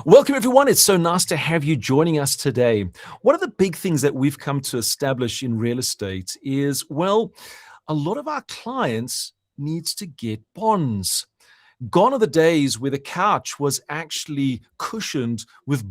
Welcome, everyone. It's so nice to have you joining us today. One of the big things that we've come to establish in real estate is, well, a lot of our clients needs to get bonds. Gone are the days where the couch was actually cushioned with,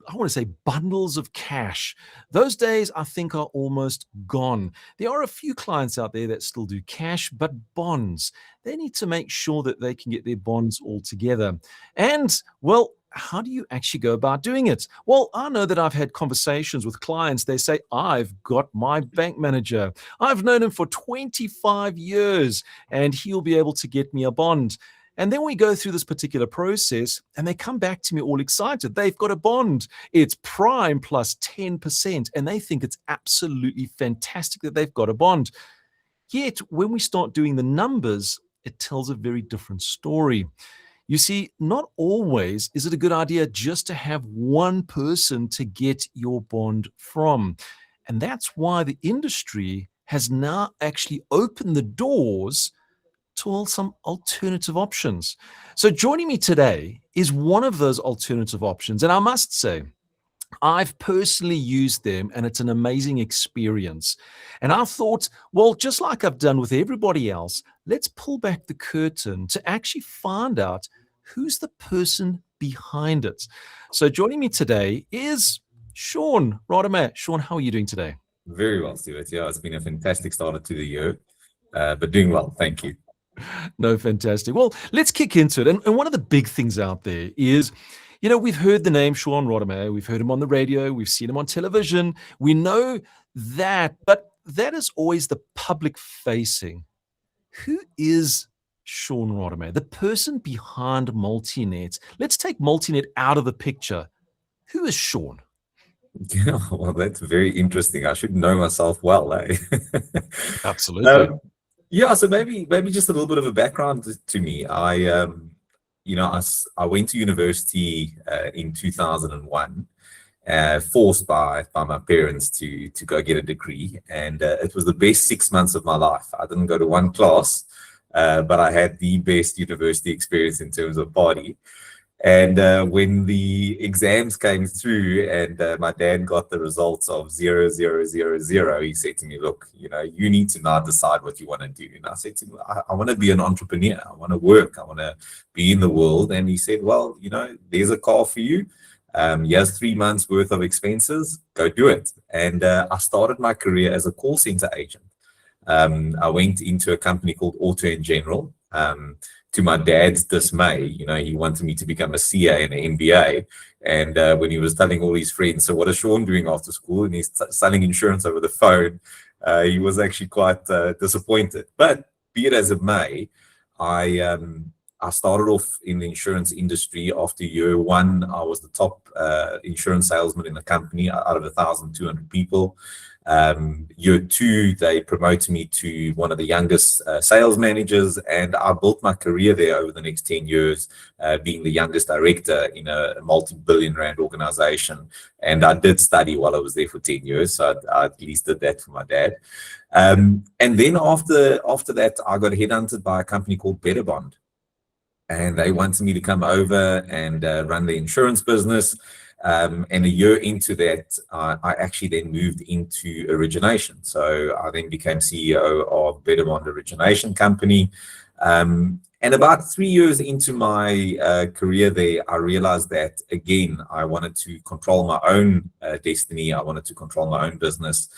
I want to say, bundles of cash. Those days, I think, are almost gone. There are a few clients out there that still do cash, but bonds, they need to make sure that they can get their bonds all together. And, well, how do you actually go about doing it? Well, I know that I've had conversations with clients. They say, I've got my bank manager. I've known him for 25 years, and he'll be able to get me a bond. And then we go through this particular process and they come back to me all excited. They've got a bond. It's prime plus 10%. And they think it's absolutely fantastic that they've got a bond. Yet when we start doing the numbers, it tells a very different story. You see, not always is it a good idea just to have one person to get your bond from. And that's why the industry has now actually opened the doors to some alternative options. So joining me today is one of those alternative options. And I must say, I've personally used them and it's an amazing experience. And I thought, well, just like I've done with everybody else, let's pull back the curtain to actually find out who's the person behind it. So joining me today is Shaun Rademeyer. Shaun, how are you doing today? Very well, Stuart. Yeah, it's been a fantastic start to the year, but doing well. Thank you. No, fantastic. Well, let's kick into it. And one of the big things out there is, we've heard the name Shaun Rademeyer. We've heard him on the radio. We've seen him on television. We know that, but that is always the public facing. Who is Shaun Rademeyer, the person behind MultiNet? Let's take MultiNet out of the picture. Who is Shaun? Yeah, well, that's very interesting. I should know myself well, eh? Absolutely. Yeah, so maybe just a little bit of a background to me. I went to university in 2001, forced by my parents to go get a degree, and it was the best 6 months of my life. I didn't go to one class, but I had the best university experience in terms of party. And when the exams came through and my dad got the results of 0, 0, 0, 0, he said to me, look, you need to now decide what you want to do. And I said to him, I want to be an entrepreneur. I want to work. I want to be in the world. And he said, well, there's a car for you. Here's 3 months worth of expenses. Go do it. And I started my career as a call center agent. I went into a company called Auto & General. To my dad's dismay, he wanted me to become a CA and an MBA. And when he was telling all his friends, so what is Shaun doing after school? And he's selling insurance over the phone. He was actually quite disappointed. But be it as it may, I started off in the insurance industry. After year one, I was the top insurance salesman in the company out of 1,200 people. Year two, they promoted me to one of the youngest sales managers, and I built my career there over the next 10 years, being the youngest director in a multi-billion rand organization. And I did study while I was there for 10 years, so I at least did that for my dad. And then after that, I got headhunted by a company called Better Bond, and they wanted me to come over and run the insurance business. And a year into that, I actually then moved into Origination. So I then became CEO of Better Bond Origination Company. And about 3 years into my career there, I realized that, again, I wanted to control my own destiny. I wanted to control my own business.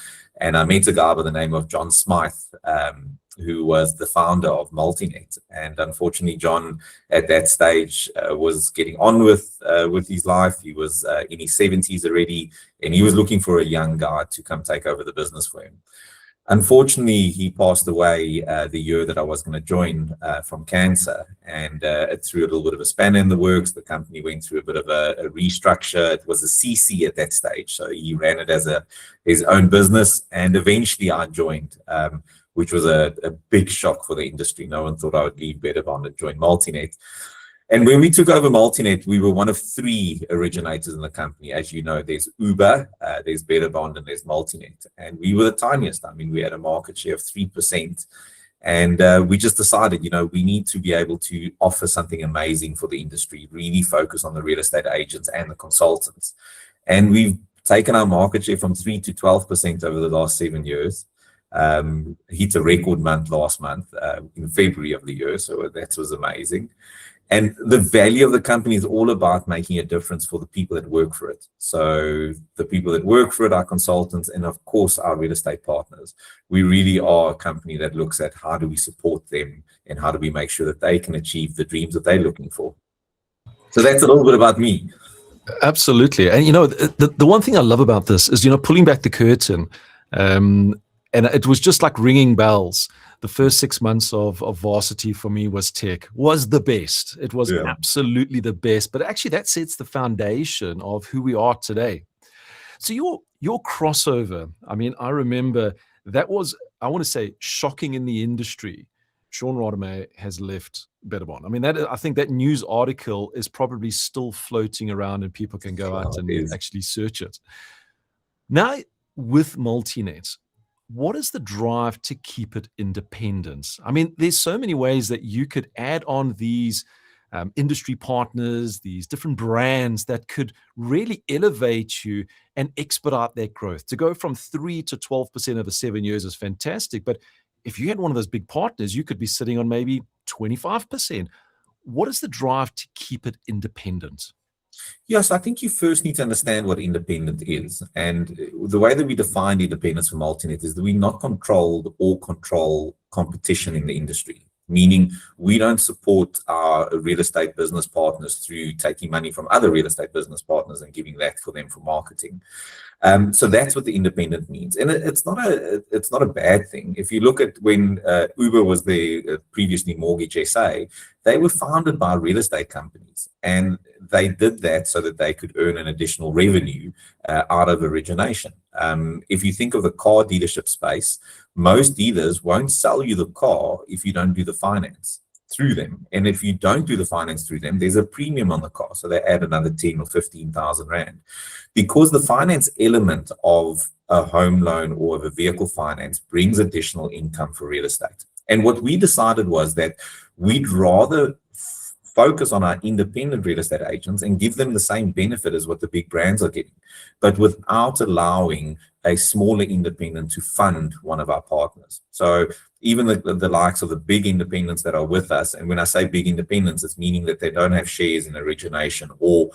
And I met a guy by the name of John Smythe, who was the founder of MultiNet. And unfortunately, John, at that stage, was getting on with his life. He was in his 70s already, and he was looking for a young guy to come take over the business for him. Unfortunately, he passed away the year that I was going to join from cancer, and it threw a little bit of a spanner in the works. The company went through a bit of a restructure. It was a CC at that stage, so he ran it as his own business, and eventually I joined, which was a big shock for the industry. No one thought I would leave Better Bond and join MultiNet. And when we took over MultiNet, we were one of 3 originators in the company. As you know, there's Uber, there's Better Bond, and there's MultiNet. And we were the tiniest. I mean, we had a market share of 3%. And we just decided, we need to be able to offer something amazing for the industry, really focus on the real estate agents and the consultants. And we've taken our market share from 3 to 12% over the last 7 years. Hit a record month last month in February of the year, so that was amazing. And the value of the company is all about making a difference for the people that work for it. So the people that work for it, our consultants, and of course, our real estate partners. We really are a company that looks at how do we support them and how do we make sure that they can achieve the dreams that they're looking for. So that's a little bit about me. Absolutely. And, the one thing I love about this is, pulling back the curtain, and it was just like ringing bells. The first 6 months of varsity for me was the best. It was absolutely the best. But actually, that sets the foundation of who we are today. So your crossover, I remember that was, I want to say, shocking in the industry. Shaun Rademeyer has left Betterbond. I think that news article is probably still floating around and people can go out and actually search it. Now, with MultiNet, what is the drive to keep it independent? There's so many ways that you could add on these industry partners, these different brands that could really elevate you and expedite that growth. To go from 3 to 12% over 7 years is fantastic. But if you had one of those big partners, you could be sitting on maybe 25%. What is the drive to keep it independent? Yes, I think you first need to understand what independent is. And the way that we define independence for MultiNet is that we're not controlled or control competition in the industry, meaning we don't support our real estate business partners through taking money from other real estate business partners and giving that for them for marketing. So that's what the independent means, and it's not a bad thing. If you look at when Uber was there, previously Mortgage SA, they were founded by real estate companies, and they did that so that they could earn an additional revenue out of origination. If you think of the car dealership space, most dealers won't sell you the car if you don't do the finance through them. And if you don't do the finance through them, there's a premium on the car. So they add another 10 or 15,000 Rand. Because the finance element of a home loan or of a vehicle finance brings additional income for real estate. And what we decided was that we'd rather focus on our independent real estate agents and give them the same benefit as what the big brands are getting, but without allowing a smaller independent to fund one of our partners. So even the likes of the big independents that are with us, and when I say big independents, it's meaning that they don't have shares in Origination or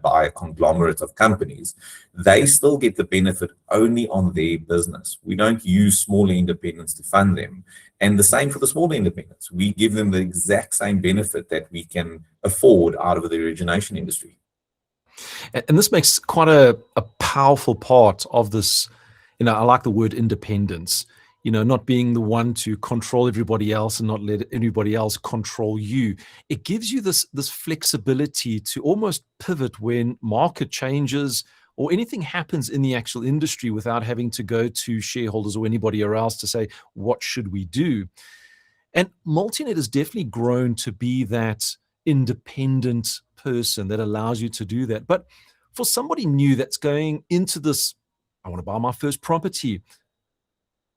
by a conglomerate of companies, they still get the benefit only on their business. We don't use smaller independents to fund them. And the same for the smaller independents. We give them the exact same benefit that we can afford out of the origination industry. And this makes quite a powerful part of this. I like the word independence, not being the one to control everybody else and not let anybody else control you. It gives you this flexibility to almost pivot when market changes or anything happens in the actual industry without having to go to shareholders or anybody else to say, what should we do? And MultiNet has definitely grown to be that independent person that allows you to do that. But for somebody new that's going into this, I want to buy my first property,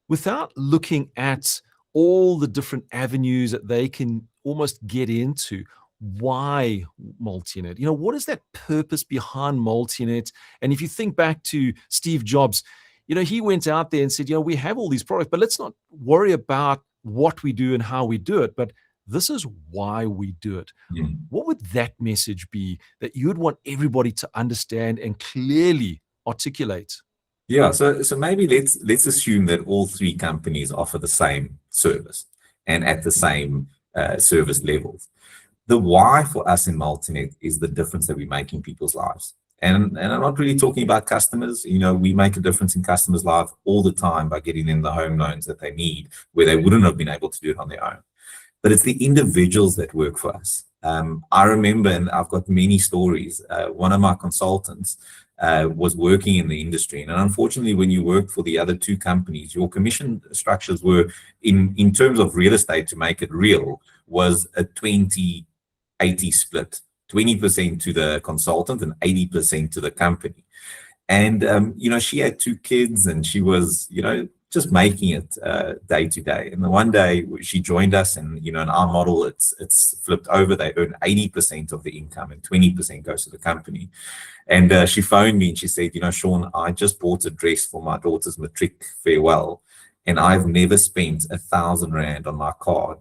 without looking at all the different avenues that they can almost get into, why MultiNet? What is that purpose behind MultiNet? And if you think back to Steve Jobs, he went out there and said, we have all these products, but let's not worry about what we do and how we do it, but this is why we do it. What would that message be that you'd want everybody to understand and clearly articulate? Yeah, so maybe let's assume that all three companies offer the same service and at the same service levels. The why for us in MultiNet is the difference that we make in people's lives. And I'm not really talking about customers. We make a difference in customers' lives all the time by getting them the home loans that they need, where they wouldn't have been able to do it on their own. But it's the individuals that work for us. I remember, and I've got many stories, one of my consultants was working in the industry. And unfortunately, when you work for the other two companies, your commission structures were, in terms of real estate, to make it real, was a 20-80 split, 20% to the consultant and 80% to the company. And, she had two kids and she was, just making it day to day. And the one day she joined us, and in our model, it's flipped over. They earn 80% of the income and 20% goes to the company. And she phoned me and she said, Shaun, I just bought a dress for my daughter's matric farewell, and I've never spent 1,000 rand on my card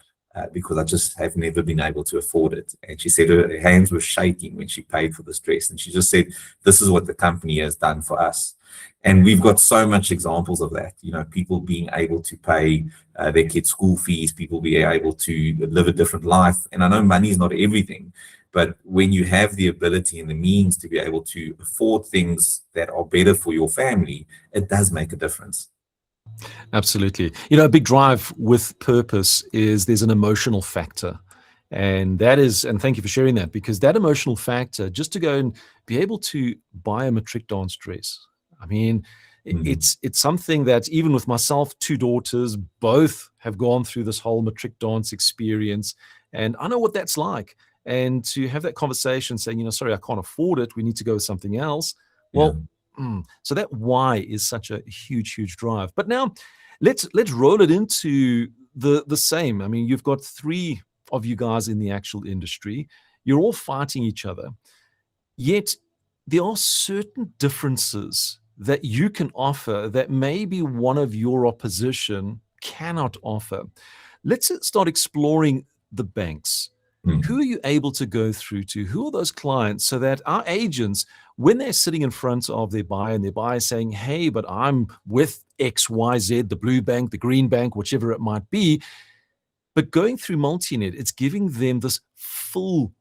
because I just have never been able to afford it. And she said her hands were shaking when she paid for this dress. And she just said, this is what the company has done for us. And we've got so much examples of that, people being able to pay their kids' school fees, people being able to live a different life. And I know money is not everything, but when you have the ability and the means to be able to afford things that are better for your family, it does make a difference. Absolutely. A big drive with purpose is there's an emotional factor. And thank you for sharing that, because that emotional factor, just to go and be able to buy a matric dance dress, I mean, it's something that even with myself, 2 daughters, both have gone through this whole matric dance experience. And I know what that's like. And to have that conversation saying, sorry, I can't afford it, we need to go with something else. Well, so that why is such a huge, huge drive. But now let's roll it into the same. I mean, you've got 3 of you guys in the actual industry. You're all fighting each other. Yet there are certain differences that you can offer that maybe one of your opposition cannot offer. Let's start exploring the banks. Who are you able to go through to? Who are those clients, so that our agents, when they're sitting in front of their buyer and their buyer saying, hey, but I'm with XYZ, the blue bank, the green bank, whichever it might be, but going through MultiNet, it's giving them this full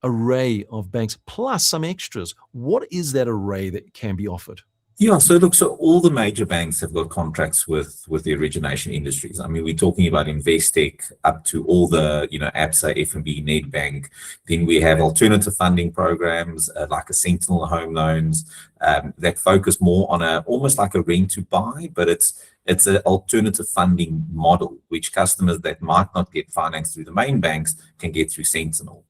array of banks plus some extras. What is that array that can be offered? Yeah, so look, so all the major banks have got contracts with the origination industries. I mean, we're talking about Investec up to all the, ABSA, FNB, Nedbank. Then we have alternative funding programs like a Sentinel Home Loans that focus more on almost like a rent to buy, but it's an alternative funding model, which customers that might not get financed through the main banks can get through Sentinel.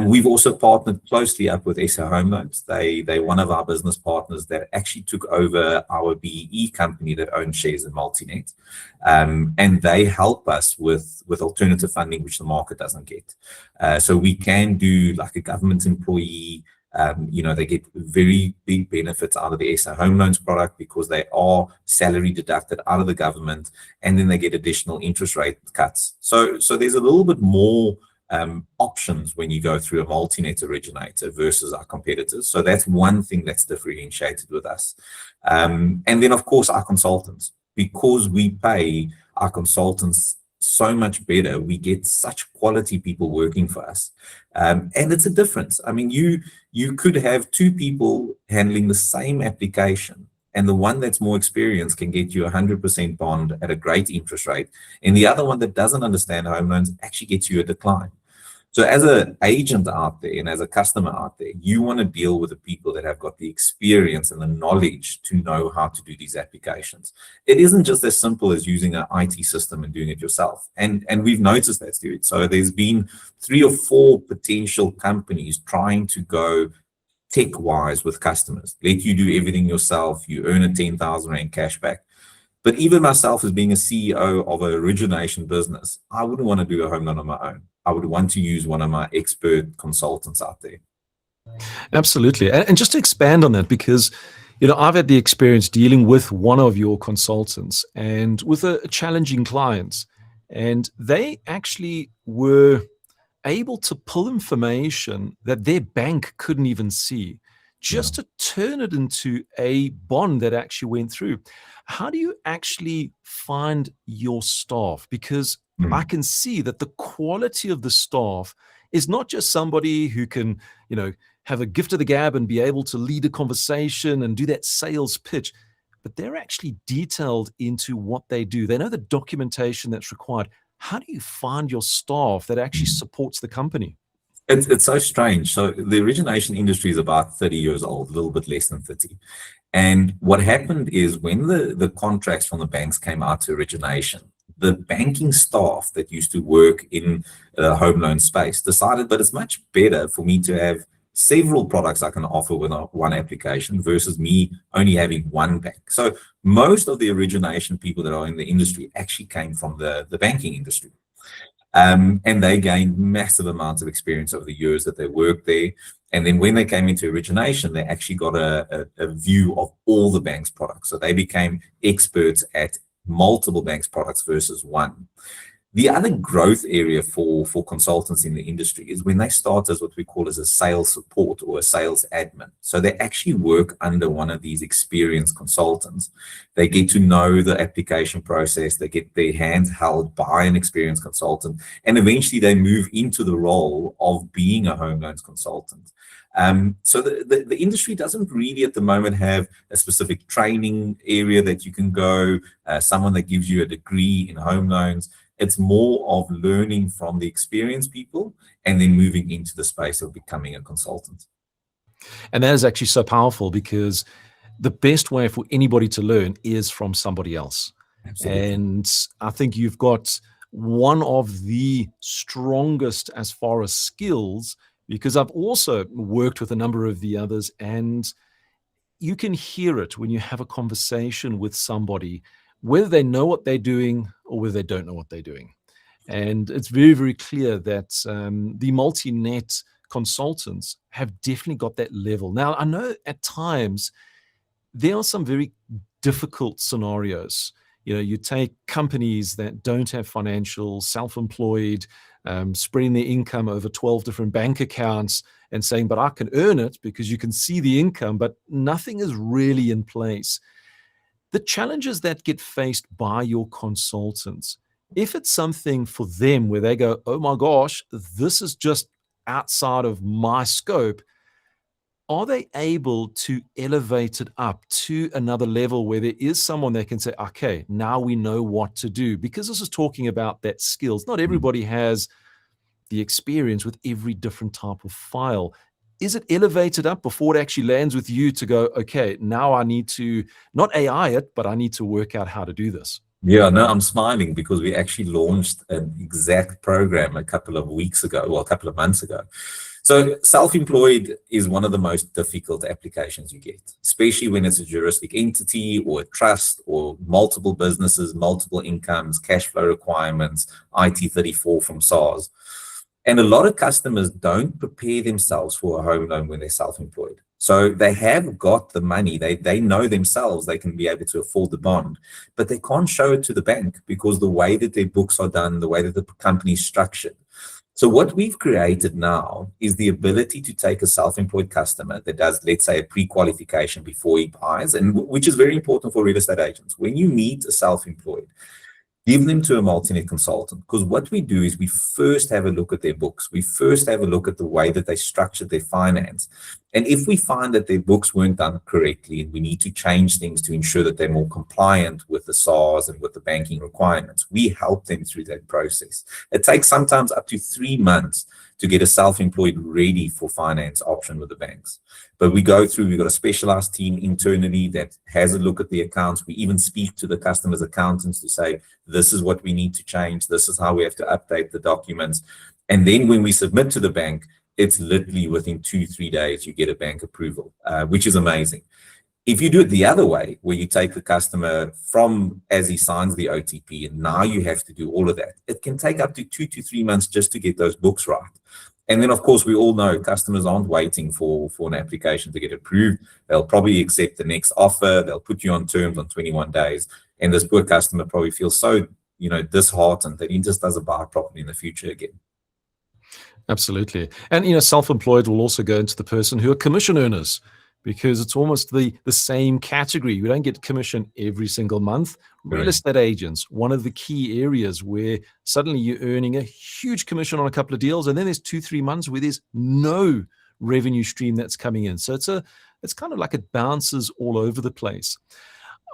We've also partnered closely up with SA Home Loans. They're one of our business partners that actually took over our BEE company that owns shares in MultiNet. And they help us with alternative funding, which the market doesn't get. So we can do like a government employee. They get very big benefits out of the SA Home Loans product because they are salary deducted out of the government, and then they get additional interest rate cuts. So there's a little bit more options when you go through a MultiNet originator versus our competitors. So that's one thing that's differentiated with us. And then, of course, our consultants, because we pay our consultants so much better, we get such quality people working for us. And it's a difference. I mean, you could have 2 people handling the same application, and the one that's more experienced can get you 100% bond at a great interest rate, and the other one that doesn't understand home loans actually gets you a decline. So as an agent out there and as a customer out there, you want to deal with the people that have got the experience and the knowledge to know how to do these applications. It isn't just as simple as using an IT system and doing it yourself. And we've noticed that, Stuart. So there's been 3 or 4 potential companies trying to go tech-wise with customers. Let you do everything yourself. You earn a 10,000 Rand cashback. But even myself, as being a CEO of an origination business, I wouldn't want to do a home loan on my own. I would want to use one of my expert consultants out there. Absolutely. And just to expand on that, because I've had the experience dealing with one of your consultants and with a challenging client, and they actually were able to pull information that their bank couldn't even see, just to turn it into a bond that actually went through. How do you actually find your staff? Because I can see that the quality of the staff is not just somebody who can, have a gift of the gab and be able to lead a conversation and do that sales pitch, but they're actually detailed into what they do. They know the documentation that's required. How do you find your staff that actually supports the company? It's so strange. So the origination industry is about 30 years old, a little bit less than 30. And what happened is when the contracts from the banks came out to origination, the banking staff that used to work in the home loan space decided, but it's much better for me to have several products I can offer with one application versus me only having one bank. So most of the origination people that are in the industry actually came from the banking industry. And they gained massive amounts of experience over the years that they worked there. And then when they came into origination, they actually got a view of all the bank's products. So they became experts at multiple banks' products versus one. The other growth area for consultants in the industry is when they start as what we call as a sales support or a sales admin. So they actually work under one of these experienced consultants. They get to know the application process. They get their hands held by an experienced consultant, and eventually they move into the role of being a home loans consultant. So the industry doesn't really at the moment have a specific training area that you can go, someone that gives you a degree in home loans. It's more of learning from the experienced people and then moving into the space of becoming a consultant. And that is actually so powerful, because the best way for anybody to learn is from somebody else. Absolutely. And I think you've got one of the strongest as far as skills, because I've also worked with a number of the others, and you can hear it when you have a conversation with somebody, whether they know what they're doing or whether they don't know what they're doing. And it's very, very clear that the MultiNet consultants have definitely got that level. Now, I know at times there are some very difficult scenarios. You take companies that don't have financials, self-employed, spreading their income over 12 different bank accounts and saying, but I can earn it, because you can see the income, but nothing is really in place. The challenges that get faced by your consultants, if it's something for them where they go, oh my gosh, this is just outside of my scope, are they able to elevate it up to another level where there is someone that can say, okay, now we know what to do? Because this is talking about that skills. Not everybody has the experience with every different type of file. Is it elevated up before it actually lands with you to go, okay, now I need to not AI it, but I need to work out how to do this? Yeah, no, I'm smiling because we actually launched an exact program a couple of weeks ago, well, a couple of months ago. So self-employed is one of the most difficult applications you get, especially when it's a juristic entity or a trust or multiple businesses, multiple incomes, cash flow requirements, IT-34 from SARS. And a lot of customers don't prepare themselves for a home loan when they're self-employed. So they have got the money. They know themselves they can be able to afford the bond, but they can't show it to the bank because the way that their books are done, the way that the company is structured. So what we've created now is the ability to take a self-employed customer that does, let's say, a pre-qualification before he buys, and which is very important for real estate agents. When you meet a self-employed, give them to a MultiNet consultant, because what we do is we first have a look at their books. We first have a look at the way that they structured their finance. And if we find that their books weren't done correctly and we need to change things to ensure that they're more compliant with the SARS and with the banking requirements, we help them through that process. It takes sometimes up to 3 months to get a self-employed ready for finance option with the banks. But we've got a specialized team internally that has a look at the accounts. We even speak to the customer's accountants to say, this is what we need to change. This is how we have to update the documents. And then when we submit to the bank, it's literally within 2-3 days, you get a bank approval, which is amazing. If you do it the other way, where you take the customer from as he signs the OTP, and now you have to do all of that, it can take up to 2 to 3 months just to get those books right. And then, of course, we all know customers aren't waiting for an application to get approved. They'll probably accept the next offer. They'll put you on terms on 21 days. And this poor customer probably feels so, disheartened that he just doesn't buy property in the future again. Absolutely. And, self-employed will also go into the person who are commission earners, because it's almost the same category. We don't get commission every single month. Real estate agents, one of the key areas where suddenly you're earning a huge commission on a couple of deals, and then there's 2-3 months where there's no revenue stream that's coming in. So it's kind of like it bounces all over the place.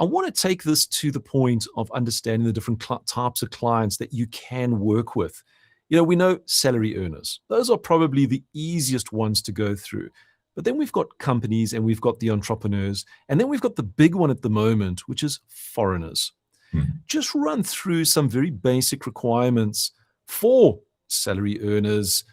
I want to take this to the point of understanding the different types of clients that you can work with. We know salary earners. Those are probably the easiest ones to go through. But then we've got companies and we've got the entrepreneurs, and then we've got the big one at the moment, which is foreigners. Just run through some very basic requirements for salary earners,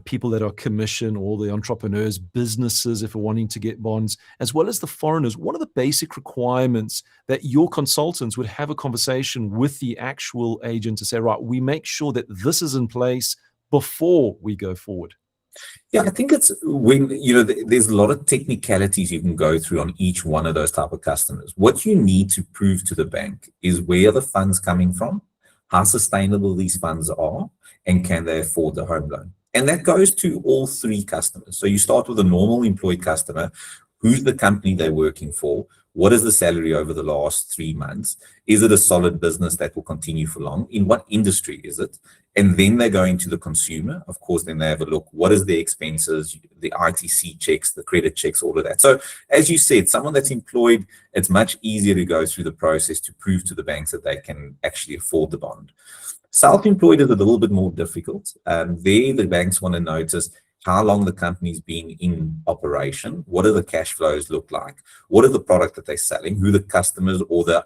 people that are commission, all the entrepreneurs, businesses, if we're wanting to get bonds, as well as the foreigners, what are the basic requirements that your consultants would have a conversation with the actual agent to say, right, we make sure that this is in place before we go forward? Yeah, I think it's when, there's a lot of technicalities you can go through on each one of those type of customers. What you need to prove to the bank is where are the funds coming from, how sustainable these funds are, and can they afford the home loan? And that goes to all three customers. So you start with a normal employed customer. Who's the company they're working for? What is the salary over the last 3 months? Is it a solid business that will continue for long? In what industry is it? And then they're going to the consumer. Of course, then they have a look. What is the expenses, the ITC checks, the credit checks, all of that. So as you said, someone that's employed, it's much easier to go through the process to prove to the banks that they can actually afford the bond. Self-employed is a little bit more difficult. There, the banks want to notice how long the company's been in operation, what do the cash flows look like, what are the product that they're selling, who the customers or the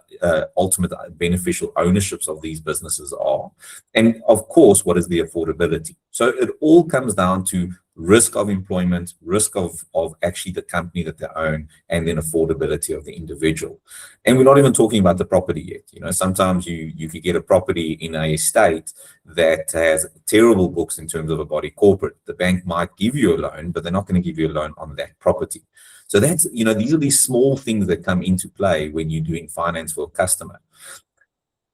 ultimate beneficial ownerships of these businesses are, and of course, what is the affordability. So it all comes down to risk of employment, risk of actually the company that they own, and then affordability of the individual. And we're not even talking about the property yet. Sometimes you could get a property in a state that has terrible books in terms of a body corporate. The bank might give you a loan, but they're not going to give you a loan on that property. So that's, these are these small things that come into play when you're doing finance for a customer.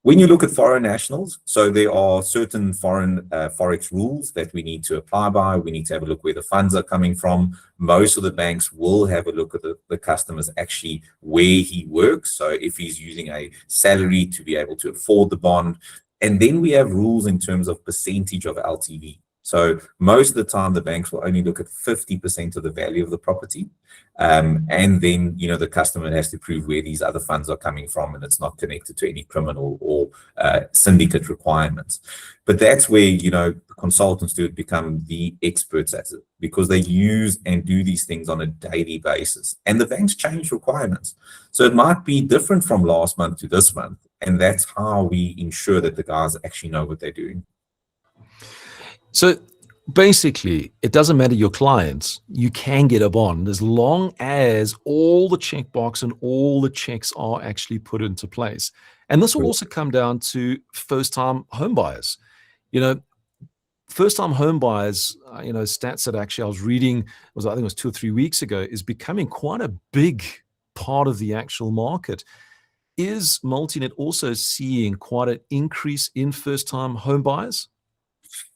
When you look at foreign nationals, so there are certain foreign forex rules that we need to apply by. We need to have a look where the funds are coming from. Most of the banks will have a look at the customers actually where he works. So if he's using a salary to be able to afford the bond. And then we have rules in terms of percentage of LTV. So most of the time, the banks will only look at 50% of the value of the property. And then, the customer has to prove where these other funds are coming from, and it's not connected to any criminal or syndicate requirements. But that's where, the consultants do become the experts at it, because they use and do these things on a daily basis. And the banks change requirements. So it might be different from last month to this month. And that's how we ensure that the guys actually know what they're doing. So basically, it doesn't matter your clients, you can get a bond as long as all the checkbox and all the checks are actually put into place. And this will also come down to first-time home buyers. First-time home buyers, stats that actually I was reading, I think it was 2 or 3 weeks ago, is becoming quite a big part of the actual market. Is MultiNet also seeing quite an increase in first-time home buyers?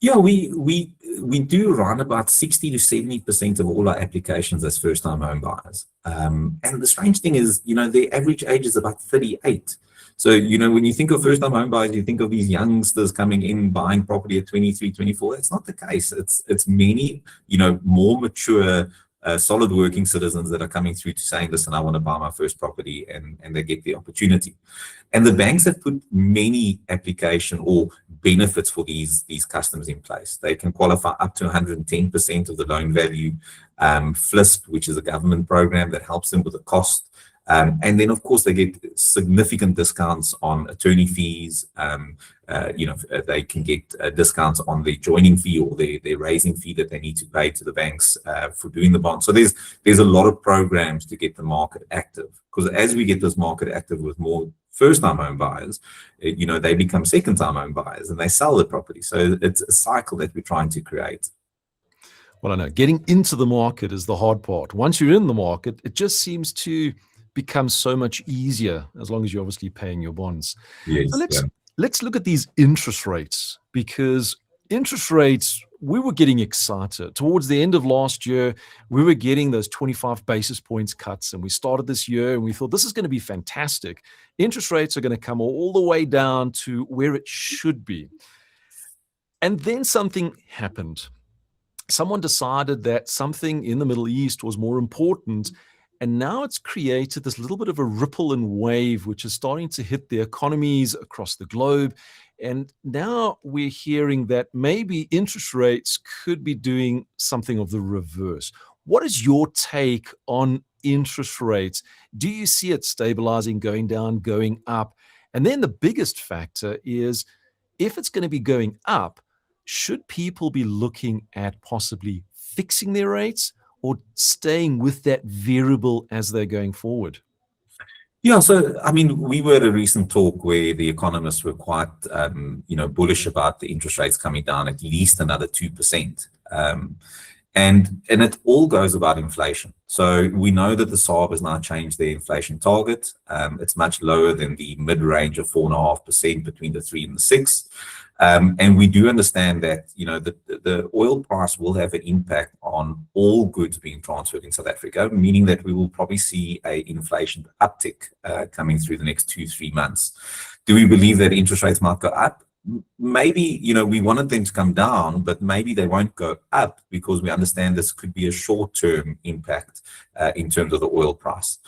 Yeah, we do run about 60 to 70% of all our applications as first-time home buyers. And the strange thing is, the average age is about 38. So, when you think of first-time home buyers, you think of these youngsters coming in, buying property at 23, 24. That's not the case. It's many, more mature, solid working citizens that are coming through to saying, listen, I want to buy my first property, and they get the opportunity. And the banks have put many application or benefits for these customers in place. They can qualify up to 110% of the loan value. FLISP, which is a government program that helps them with the cost. And then, of course, they get significant discounts on attorney fees. They can get discounts on their joining fee or their raising fee that they need to pay to the banks for doing the bond. So there's a lot of programs to get the market active, because as we get this market active with more first-time home buyers, they become second-time home buyers and they sell the property. So it's a cycle that we're trying to create. Well, I know getting into the market is the hard part. Once you're in the market, it just seems to become so much easier as long as you're obviously paying your bonds. Yes, So let's look at these interest rates, because interest rates, we were getting excited. Towards the end of last year, we were getting those 25 basis points cuts, and we started this year and we thought this is going to be fantastic. Interest rates are going to come all the way down to where it should be. And then something happened. Someone decided that something in the Middle East was more important. And now it's created this little bit of a ripple and wave, which is starting to hit the economies across the globe. And now we're hearing that maybe interest rates could be doing something of the reverse. What is your take on interest rates? Do you see it stabilizing, going down, going up? And then the biggest factor is, if it's going to be going up, should people be looking at possibly fixing their rates or staying with that variable as they're going forward? Yeah, so I mean, we were at a recent talk where the economists were quite, bullish about the interest rates coming down at least another 2%. And it all goes about inflation. So we know that the SARB has now changed their inflation target. It's much lower than the mid-range of 4.5% between the 3 and the 6. And we do understand that, the oil price will have an impact on all goods being transferred in South Africa, meaning that we will probably see a inflation uptick coming through the next 2-3 months. Do we believe that interest rates might go up? Maybe, we wanted them to come down, but maybe they won't go up because we understand this could be a short-term impact in terms of the oil price.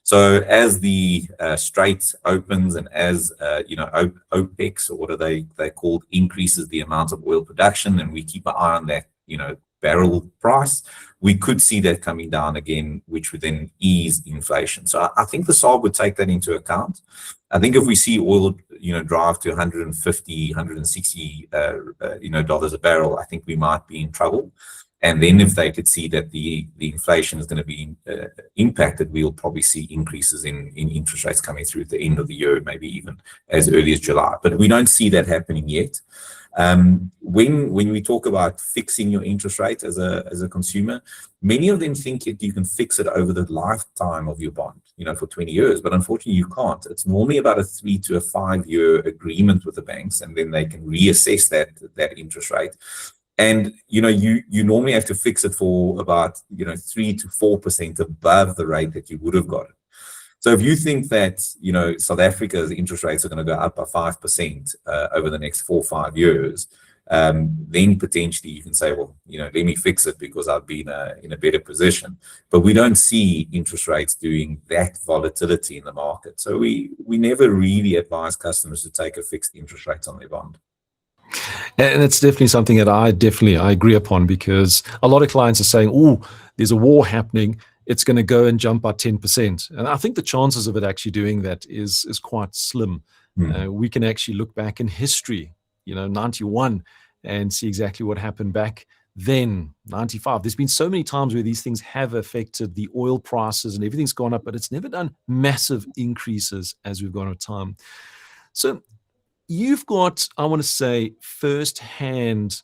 So as the Strait opens and as OPEC, or what are they called, increases the amount of oil production, and we keep an eye on that barrel price, we could see that coming down again, which would then ease inflation. So I think the SARB would take that into account. I think if we see oil drive to 150, 160 dollars a barrel, I think we might be in trouble. And then if they could see that the inflation is going to be impacted, we'll probably see increases in interest rates coming through at the end of the year, maybe even as early as July. But we don't see that happening yet. When we talk about fixing your interest rate as a consumer, many of them think that you can fix it over the lifetime of your bond, for 20 years. But unfortunately, you can't. It's normally about a 3 to 5 year agreement with the banks, and then they can reassess that interest rate. And you normally have to fix it for about 3 to 4% above the rate that you would have got it. So if you think that South Africa's interest rates are going to go up by 5% over the next 4 or 5 years, then potentially you can say, well, let me fix it because I'll be in a better position. But we don't see interest rates doing that volatility in the market. So we never really advise customers to take a fixed interest rate on their bond. And it's definitely something that I agree upon, because a lot of clients are saying, oh, there's a war happening, it's going to go and jump by 10%. And I think the chances of it actually doing that is quite slim. We can actually look back in history, 91, and see exactly what happened back then, 95. There's been so many times where these things have affected the oil prices and everything's gone up, but it's never done massive increases as we've gone over time. So you've got, I want to say, first-hand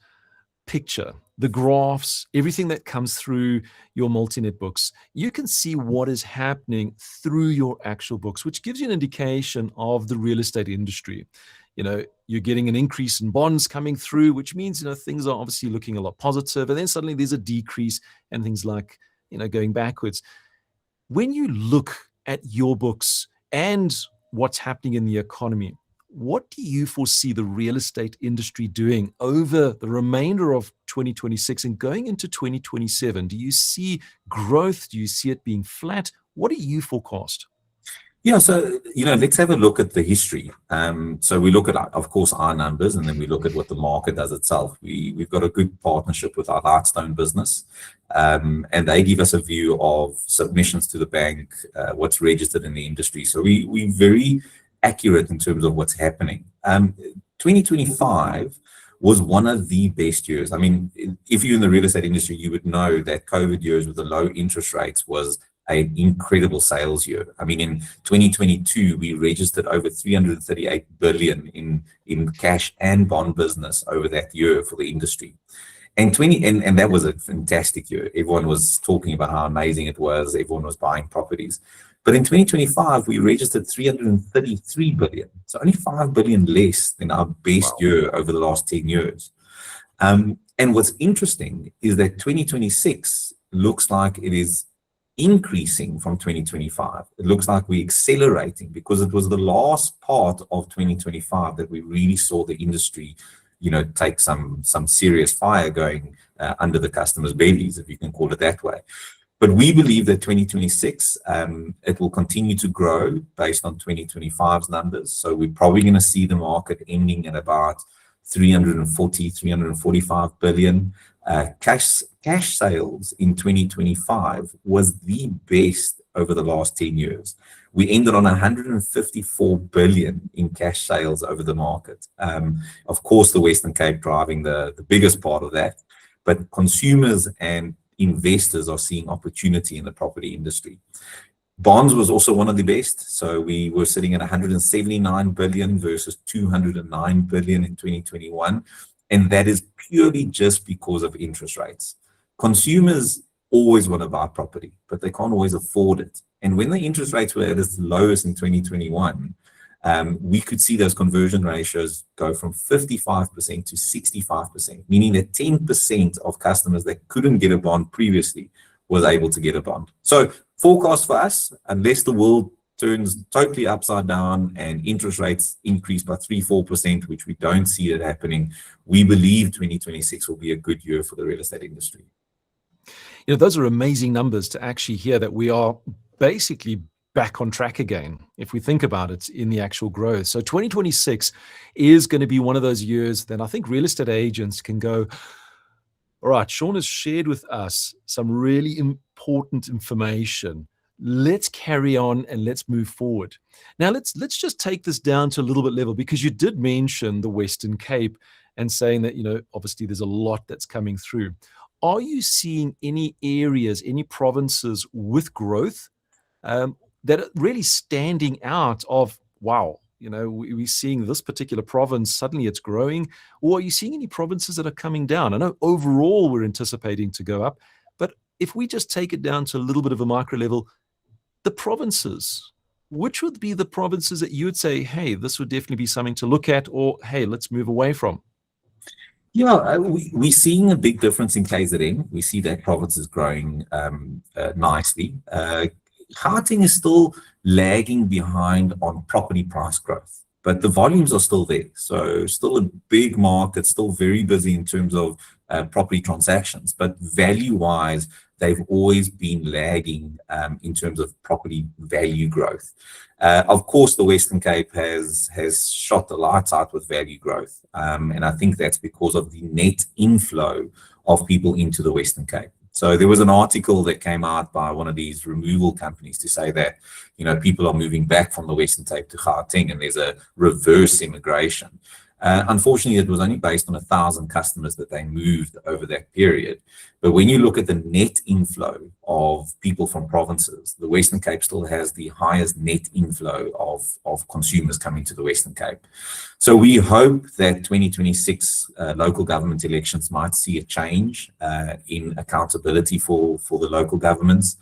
picture, the graphs, everything that comes through your MultiNet books. You can see what is happening through your actual books, which gives you an indication of the real estate industry. You're getting an increase in bonds coming through, which means, things are obviously looking a lot positive. And then suddenly there's a decrease and things like, going backwards. When you look at your books and what's happening in the economy, what do you foresee the real estate industry doing over the remainder of 2026 and going into 2027? Do you see growth? Do you see it being flat? What do you forecast? Yeah, so, let's have a look at the history. So we look at, of course, our numbers, and then we look at what the market does itself. We've got a good partnership with our Lightstone business, and they give us a view of submissions to the bank, what's registered in the industry. So we're very accurate in terms of what's happening. 2025 was one of the best years. I mean, if you're in the real estate industry, you would know that COVID years with the low interest rates was an incredible sales year. I mean, in 2022, we registered over 338 billion in cash and bond business over that year for the industry. And that was a fantastic year. Everyone was talking about how amazing it was. Everyone was buying properties. But in 2025, we registered 333 billion. So only 5 billion less than our best year over the last 10 years. And what's interesting is that 2026 looks like it is increasing from 2025. It looks like we're accelerating, because it was the last part of 2025 that we really saw the industry take some serious fire going under the customers' bellies, if you can call it that way. But we believe that 2026, it will continue to grow based on 2025's numbers. So we're probably going to see the market ending at about 340, 345 billion. Cash sales in 2025 was the best over the last 10 years. We ended on 154 billion in cash sales over the market. Of course, the Western Cape driving the biggest part of that, but consumers and investors are seeing opportunity in the property industry. Bonds was also one of the best. So we were sitting at 179 billion versus 209 billion in 2021. And that is purely just because of interest rates. Consumers always want to buy property, but they can't always afford it. And when the interest rates were at its lowest in 2021, we could see those conversion ratios go from 55% to 65%, meaning that 10% of customers that couldn't get a bond previously was able to get a bond. So forecast for us, unless the world turns totally upside down and interest rates increase by 3-4%, which we don't see it happening, we believe 2026 will be a good year for the real estate industry. You know, those are amazing numbers to actually hear that we are basically back on track again, if we think about it in the actual growth. So 2026 is going to be one of those years that I think real estate agents can go, all right, Shaun has shared with us some really important information. Let's carry on and let's move forward. Now, let's just take this down to a little bit level, because you did mention the Western Cape and saying that, you know, obviously there's a lot that's coming through. Are you seeing any areas, any provinces with growth that are really standing out of, wow, you know, we're seeing this particular province, suddenly it's growing? Or are you seeing any provinces that are coming down? I know overall we're anticipating to go up, but if we just take it down to a little bit of a micro level, the provinces, which would be the provinces that you would say, hey, this would definitely be something to look at, or hey, let's move away from? Yeah, we're seeing a big difference in KZN. We see that province is growing nicely. Gauteng is still lagging behind on property price growth, but the volumes are still there. So still a big market, still very busy in terms of property transactions, but value-wise, they've always been lagging in terms of property value growth. Of course, the Western Cape has shot the lights out with value growth, and I think that's because of the net inflow of people into the Western Cape. So there was an article that came out by one of these removal companies to say that, you know, people are moving back from the Western Cape to Gauteng, and there's a reverse immigration. Unfortunately, it was only based on 1,000 customers that they moved over that period. But when you look at the net inflow of people from provinces, the Western Cape still has the highest net inflow of consumers coming to the Western Cape. So we hope that 2026 local government elections might see a change in accountability for the local governments.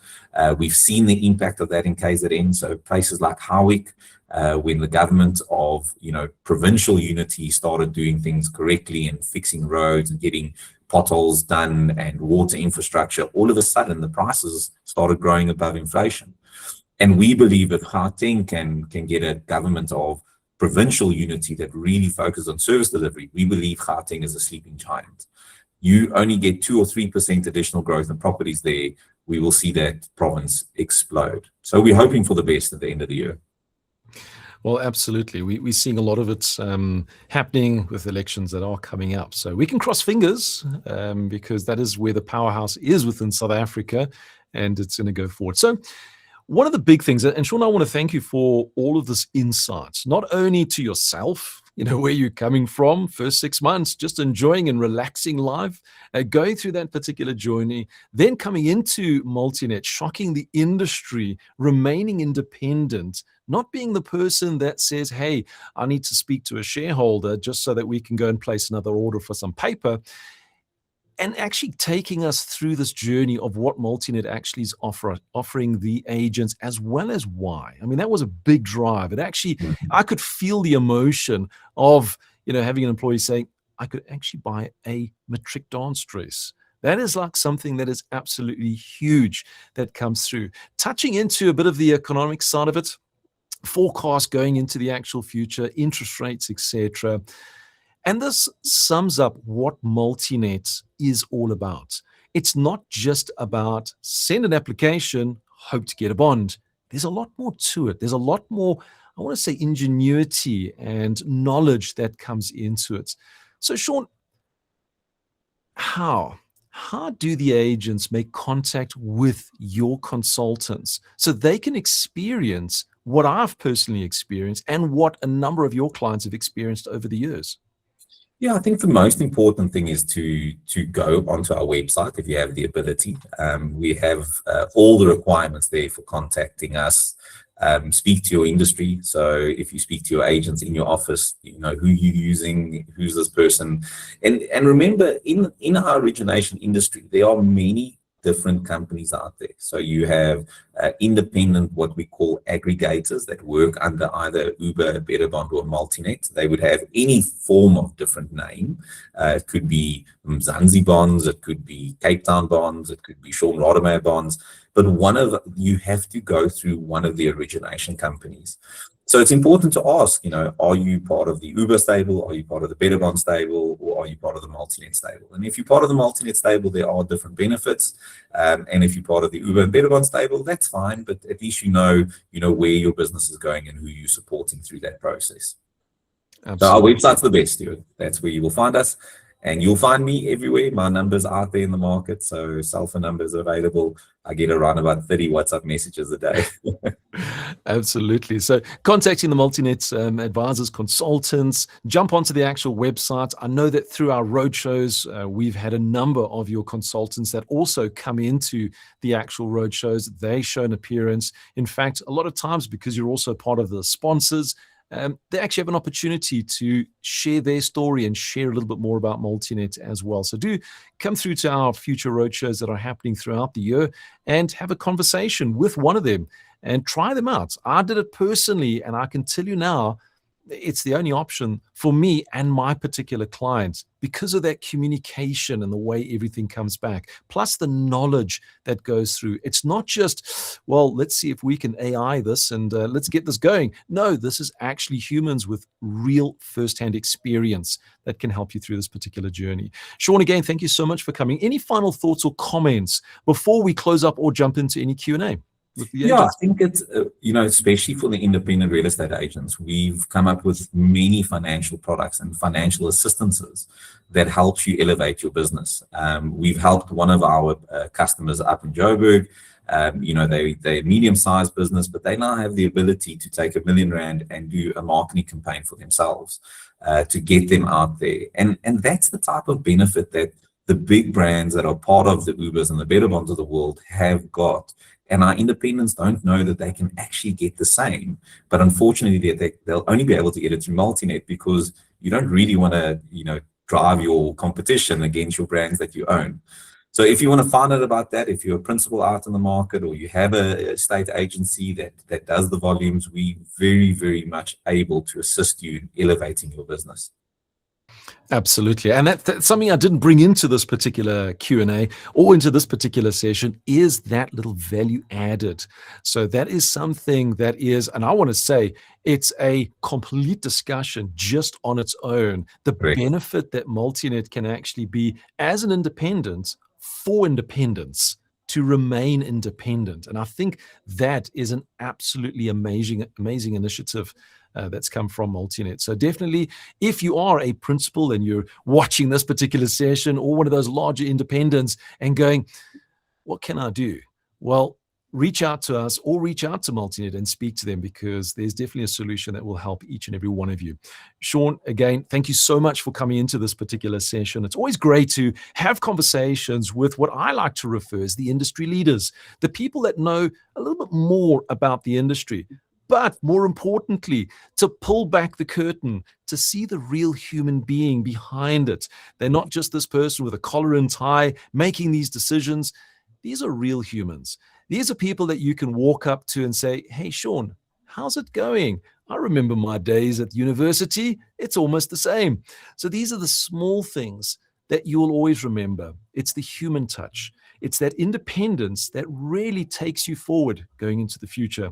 We've seen the impact of that in KZN. So places like Howick, when the government of, you know, provincial unity started doing things correctly and fixing roads and getting potholes done and water infrastructure, all of a sudden the prices started growing above inflation. And we believe if Gauteng can get a government of provincial unity that really focuses on service delivery, we believe Gauteng is a sleeping giant. You only get 2 or 3% additional growth in properties there, we will see that province explode. So we're hoping for the best at the end of the year. Well, absolutely. We're seeing a lot of it happening with elections that are coming up. So we can cross fingers because that is where the powerhouse is within South Africa, and it's going to go forward. So one of the big things, and Shaun, I want to thank you for all of this insight, not only to yourself, you know, where you're coming from, first 6 months, just enjoying and relaxing life, going through that particular journey, then coming into MultiNet, shocking the industry, remaining independent, not being the person that says, hey, I need to speak to a shareholder just so that we can go and place another order for some paper, and actually taking us through this journey of what MultiNet actually is offering the agents, as well as why. I mean, that was a big drive. It actually, I could feel the emotion of, you know, having an employee saying, I could actually buy a matric dance dress. That is like something that is absolutely huge that comes through. Touching into a bit of the economic side of it, forecast going into the actual future, interest rates, etc. And this sums up what MultiNet is all about. It's not just about send an application, hope to get a bond. There's a lot more to it. There's a lot more, I want to say, ingenuity and knowledge that comes into it. So, Shaun, how do the agents make contact with your consultants so they can experience what I've personally experienced and what a number of your clients have experienced over the years. Yeah, I think the most important thing is to go onto our website if you have the ability. We have all the requirements there for contacting us. Speak to your industry. So if you speak to your agents in your office, you know who you're using, who's this person, and remember, in our origination industry, there are many different companies out there. So you have independent, what we call aggregators that work under either Uber, Betterbond, or MultiNet. They would have any form of different name. It could be Mzansi bonds, it could be Cape Town bonds, it could be Shaun Rademeyer bonds. But you have to go through one of the origination companies. So it's important to ask, are you part of the Uber stable? Are you part of the Betterbond stable? Or are you part of the MultiNet stable? And if you're part of the MultiNet stable, there are different benefits. And if you're part of the Uber and Betterbond stable, that's fine. But at least you know where your business is going and who you're supporting through that process. Absolutely. So our website's the best, Stuart. That's where you will find us. And you'll find me everywhere. My number's out there in the market. So cell phone numbers are available. I get around about 30 WhatsApp messages a day. Absolutely. So contacting the MultiNet advisors, consultants, jump onto the actual website. I know that through our roadshows, we've had a number of your consultants that also come into the actual roadshows. They show an appearance. In fact, a lot of times, because you're also part of the sponsors, they actually have an opportunity to share their story and share a little bit more about MultiNet as well. So do come through to our future roadshows that are happening throughout the year and have a conversation with one of them and try them out. I did it personally, and I can tell you now, it's the only option for me and my particular clients because of that communication and the way everything comes back, plus the knowledge that goes through. It's not just, well, let's see if we can AI this and let's get this going. No, this is actually humans with real firsthand experience that can help you through this particular journey. Shaun, again, thank you so much for coming. Any final thoughts or comments before we close up or jump into any Q&A? Yeah, I think it's, especially for the independent real estate agents, we've come up with many financial products and financial assistances that helps you elevate your business. We've helped one of our customers up in Joburg. They're a medium-sized business, but they now have the ability to take R1 million and do a marketing campaign for themselves to get them out there. And that's the type of benefit that the big brands that are part of the Ubers and the Betterbonds of the world have got. And our independents don't know that they can actually get the same. But unfortunately, they'll only be able to get it through MultiNet because you don't really want to, drive your competition against your brands that you own. So if you want to find out about that, if you're a principal out in the market or you have a state agency that does the volumes, we're very, very much able to assist you in elevating your business. Absolutely. And that's something I didn't bring into this particular Q&A or into this particular session is that little value added. So that is something that is, and I want to say, it's a complete discussion just on its own. The benefit that MultiNet can actually be as an independent for independence to remain independent. And I think that is an absolutely amazing initiative that's come from MultiNet. So definitely, if you are a principal and you're watching this particular session or one of those larger independents and going, what can I do? Well, reach out to us or reach out to MultiNet and speak to them because there's definitely a solution that will help each and every one of you. Shaun, again, thank you so much for coming into this particular session. It's always great to have conversations with what I like to refer as the industry leaders, the people that know a little bit more about the industry. But more importantly, to pull back the curtain, to see the real human being behind it. They're not just this person with a collar and tie making these decisions. These are real humans. These are people that you can walk up to and say, hey, Shaun, how's it going? I remember my days at university. It's almost the same. So these are the small things that you'll always remember. It's the human touch. It's that independence that really takes you forward going into the future.